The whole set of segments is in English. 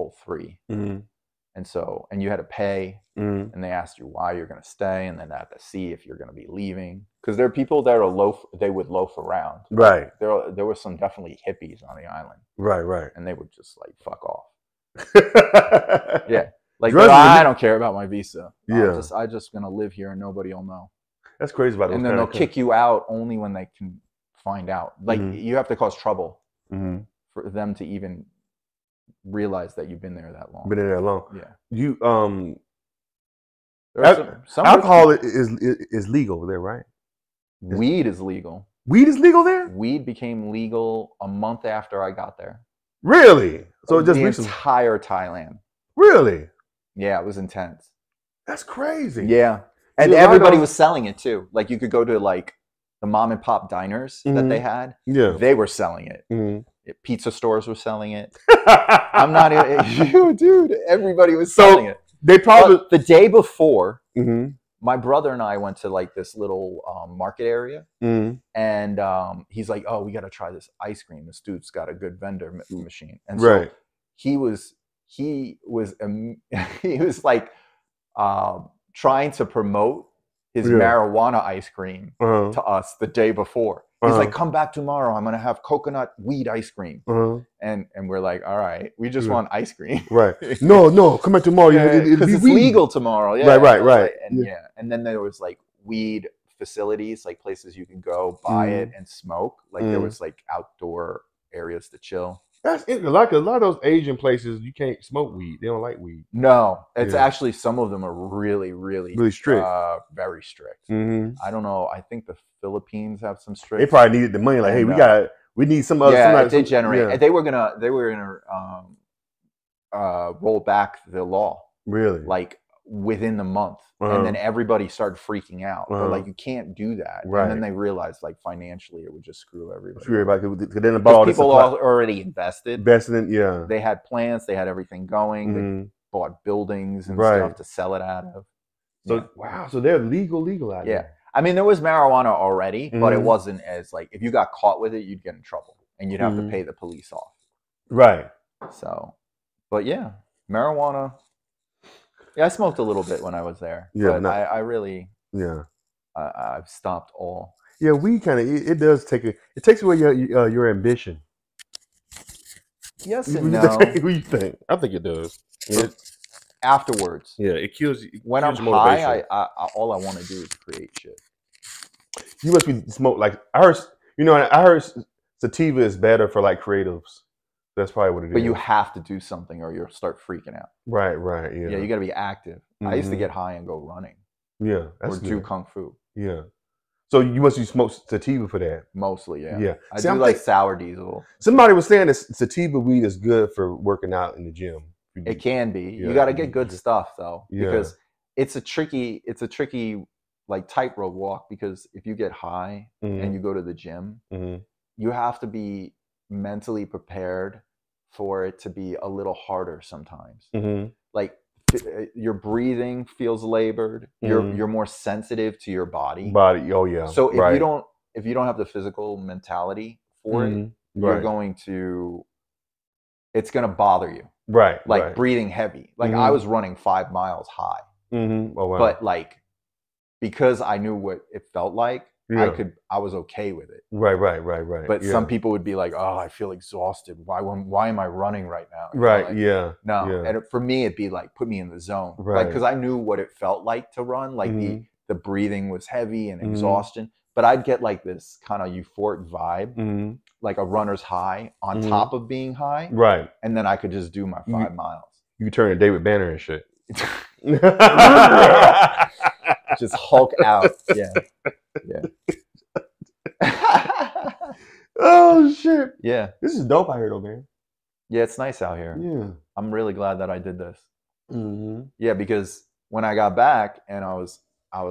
full 3. Mm-hmm. And so, and you had to pay, Mm-hmm. and they asked you why you're going to stay, and then they had to see if you're going to be leaving. Because there are people that are they would loaf around. Right. There were some definitely hippies on the island. Right. And they would just like fuck off. Yeah. Yeah. Like, I don't care about my visa. Yeah. I just going to live here and nobody will know. That's crazy about it. And then they'll kick you out only when they can find out. Like, you have to cause trouble for them to even realize that you've been there that long. Been there that long. Yeah. You some alcohol is legal over there, right? Weed is legal. Weed is legal there? Weed became legal a month after I got there. Really? So it just the recently? Entire Thailand. Really? Yeah, it was intense. That's crazy. Yeah. And everybody was selling it too. Like, you could go to like the mom and pop diners that they had. Yeah. They were selling it. Mm-hmm. Pizza stores were selling it. I'm not even, dude, everybody was selling it. They probably the day before, my brother and I went to like this little market area, and he's like, "Oh, we got to try this ice cream. This dude's got a good vendor machine." And so he was like trying to promote his marijuana ice cream to us the day before. He's like, "Come back tomorrow. I'm gonna have coconut weed ice cream." And we're like, "All right, we just want ice cream." Right. No, come back tomorrow. Because it's legal tomorrow. Yeah. Right. And and then there was like weed facilities, like places you can go buy it and smoke. Like there was like outdoor areas to chill. That's it. Like a lot of those Asian places, you can't smoke weed. They don't like weed. No, it's actually, some of them are really strict. Very strict. I don't know. I think the Philippines have some strict. They probably needed the money. Like, hey, we need some other. Yeah, they generate. Yeah. They were gonna roll back the law. Really? Like within the month, and then everybody started freaking out. They're like, you can't do that. Right. And then they realized, like, financially, it would just screw everybody. Because then about people already invested in. They had plans. They had everything going. They bought buildings and stuff to sell it out of. So wow, so they're legal out there. I mean, there was marijuana already, but it wasn't as like, if you got caught with it, you'd get in trouble and you'd have to pay the police off. Right. So, but yeah, marijuana. Yeah, I smoked a little bit when I was there. Yeah, but I really. Yeah. I've stopped all. Yeah, we kind of. It does take it takes away your ambition. Yes and no. What do you think? I think it does. Afterwards. Yeah, it kills you. When I'm high, all I want to do is create shit. You must be smoke like I heard sativa is better for like creatives. That's probably what it is. But you have to do something or you'll start freaking out. Right, yeah. Yeah, you got to be active. I used to get high and go running. Yeah, or do kung fu. Yeah. So you must smoke sativa for that. Mostly, yeah. Yeah. I do like sour diesel. Somebody was saying that sativa weed is good for working out in the gym. It can be. You got to get good stuff though, because it's a tricky like tightrope walk, because if you get high and you go to the gym, you have to be mentally prepared for it to be a little harder sometimes. Like your breathing feels labored. You're more sensitive to your body. Oh yeah. So if you don't have the physical mentality for it, you're going to. It's going to bother you. Right. Like breathing heavy. Like I was running 5 miles high. Oh wow. But like, because I knew what it felt like, I was okay with it. Right. But some people would be like, "Oh, I feel exhausted. Why am I running right now?" Right. Like, yeah. No. Yeah. And for me, it'd be like, put me in the zone. Right. Like, because I knew what it felt like to run. Like the breathing was heavy and exhaustion. But I'd get like this kind of euphoric vibe, like a runner's high on top of being high. Right. And then I could just do my 5 miles. You turn to David Banner and shit. Just Hulk out. Yeah. Oh shit. Yeah. This is dope out here though, man. Yeah, it's nice out here. Yeah. I'm really glad that I did this. Yeah, because when I got back and I was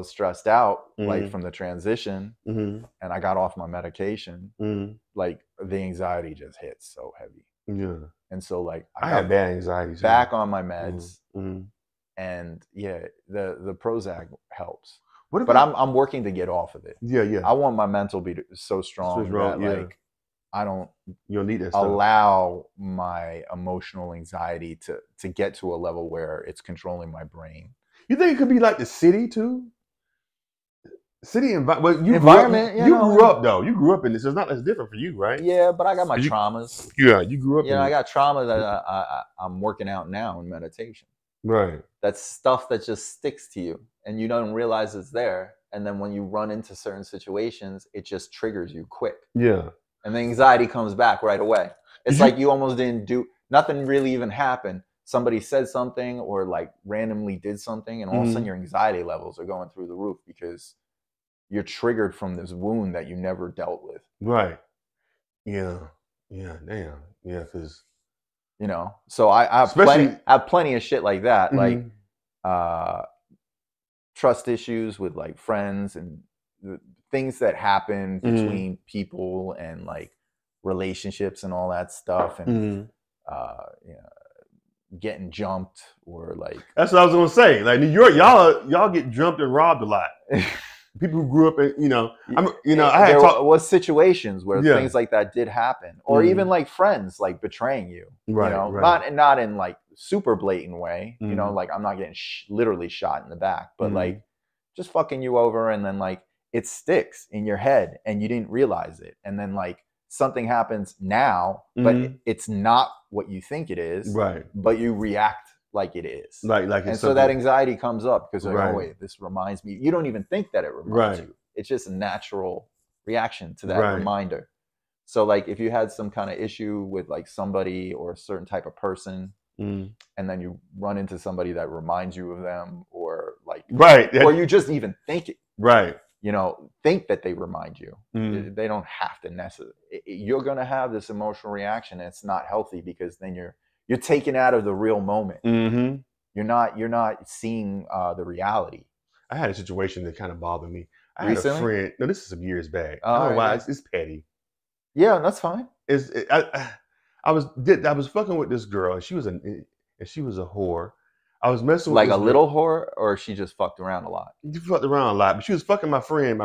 stressed out, like from the transition, and I got off my medication, like the anxiety just hits so heavy. Yeah. And so like I had bad anxiety. Back on my meds, and yeah, the Prozac helps. But I'm working to get off of it. Yeah. I want my mental be so strong that like you don't need that stuff. Allow my emotional anxiety to get to a level where it's controlling my brain. You think it could be like the city too? City environment. Environment. You grew up though. You grew up in this. It's not as different for you, right? Yeah, but I got my traumas. Yeah, you grew up. You know, I got trauma that I'm working out now in meditation. Right. That's stuff that just sticks to you, and you don't realize it's there. And then when you run into certain situations, it just triggers you quick. Yeah. And the anxiety comes back right away. It's like you almost didn't do nothing. Really even happened. Somebody said something or like randomly did something, and all of a sudden your anxiety levels are going through the roof because you're triggered from this wound that you never dealt with. Right. Yeah. Yeah. Damn. Yeah. Because, you know, so I have plenty of shit like that. Like trust issues with like friends and things that happen between people and like relationships and all that stuff. And, you know, getting jumped or like. That's what I was going to say. Like New York, y'all get jumped and robbed a lot. People who grew up in, was situations where things like that did happen, or even like friends like betraying you. Right, you know, not in like super blatant way. You know, like I'm not getting literally shot in the back, but like just fucking you over, and then like it sticks in your head and you didn't realize it, and then like something happens now, but it's not what you think it is. Right, but you react like it is. Like and so that anxiety comes up because like, oh wait, this reminds me. You don't even think that it reminds you. It's just a natural reaction to that reminder. So like if you had some kind of issue with like somebody or a certain type of person, and then you run into somebody that reminds you of them, or like or you just even think it. You know, think that they remind you. They don't have to necessarily. You're gonna have this emotional reaction, and it's not healthy because then you're taken out of the real moment. You're not seeing the reality. I had a situation that kind of bothered me. I had a friend. No, this is some years back. I don't know why. It's petty. Yeah, that's fine. I was fucking with this girl, and she was a whore. I was messing with like a little whore, or she just fucked around a lot. She fucked around a lot, but she was fucking my friend.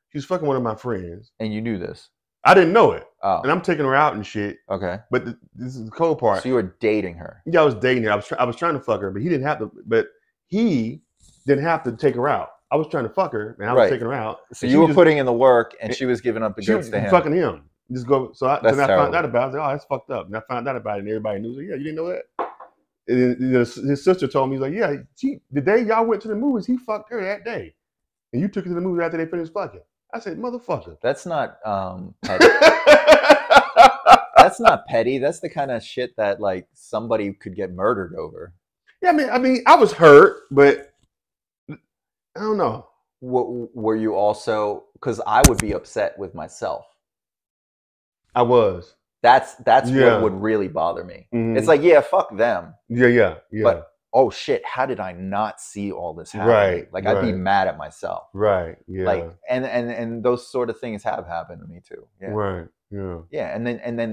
She was fucking one of my friends, and you knew this. I didn't know it. Oh. And I'm taking her out and shit. Okay. But this is the cold part. So you were dating her? Yeah, I was dating her. I was trying to fuck her, but he didn't have to. But he didn't have to take her out. I was trying to fuck her, and I was taking her out. So you were putting in the work, and she was giving up the goods to him. Fucking him. Just go. So I found out about it. I was like, oh, that's fucked up. And I found out about it, and everybody knew. Like, yeah, you didn't know that? And his sister told me, he's like, yeah, the day y'all went to the movies, he fucked her that day. And you took her to the movies after they finished fucking. I said, motherfucker. That's not petty. That's not petty. That's the kind of shit that like somebody could get murdered over. Yeah, I mean, I was hurt, but I don't know. Were you also? Because I would be upset with myself. I was. That's what would really bother me. It's like, yeah, fuck them. Yeah. But oh shit, how did I not see all this happen? Like I'd be mad at myself. Right. Yeah. Like and those sort of things have happened to me too. Yeah. Right. Yeah. Yeah, and then